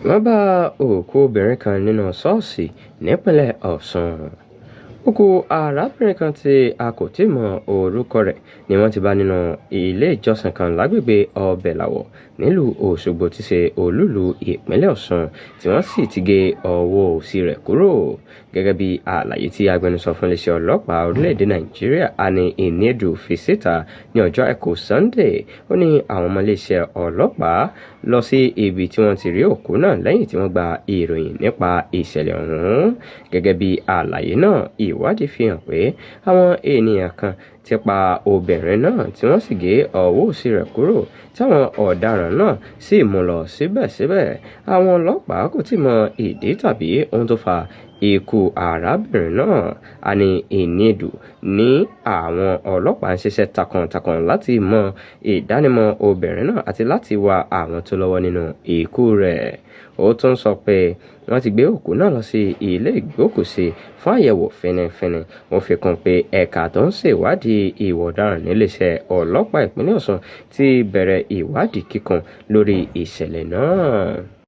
Wọ́n bá òkú obìnrin kan nínú ṣọ́ọ̀ṣì nípínlẹ̀ Ọ̀ṣun. Òkú arábìnrin kan tí a kò tíì mọ orúkọ rẹ̀ ni wọ́n ti bá nínú ilé ìjọsìn kan lágbègbè Ọbẹ̀làwọ̀ nílùú Òṣogbo tí ṣe olúùlú ìpínlẹ̀ Ọ̀ṣun tí wọ́n sì ti gé ọwọ́ òsì rẹ̀ kúrò. Gẹ́gẹ́ bí àlàyé tí agbẹnusọ fún iléeṣẹ́ ọlọ́pàá orílẹ̀-èdè Nàìjíríà Ani Iniedu fi síta ní ọjọ́ Àìkú Sunday, ó ní àwọn ọmọ iléeṣẹ́ ọlọ́pàá lọ sí ibi tí wọ́n ti rí òkú náà lẹ́yìn tí wọ́n gba ìròyìn nípa ìṣẹ̀lẹ̀ ọ̀hún. Gẹ́gẹ́ bí àlàyé náà, ìwádìí fi hàn pé àwọn ènìyàn kan ti pa obìnrin náà tí wọ́n sì gé ọwọ́ òsì rẹ̀ kúrò táwọn ọ̀daràn náà sì mú lọ síbẹ̀síbẹ̀. Àwọn ọlọ́pàá kò tíì mọ ìdí tàbí ohun tó fa ikú arábìnrin náà. Ani Iniedu ní àwọn ọlọ́pàá ń ṣiṣẹ́ takuntakun láti mọ ìdánimọ̀ obìnrin náà àti láti wá àwọn tó lọ́wọ́ nínú ikú rẹ̀. Ó tún sọ pé wọ́n ti gbé òkú náà lọ sí ilé ìgbókùúsí fún àyẹ̀wò fínífíní. Ó fi kún pé ẹ̀ka tó ń ṣèwádìí ìwà ọ̀daràn níléeṣẹ́ ọlọ́pàá ìpínlẹ̀ Ọ̀ṣun ti bẹ̀rẹ̀ ìwádìí kíkún lórí ìṣẹ̀lẹ̀ náà.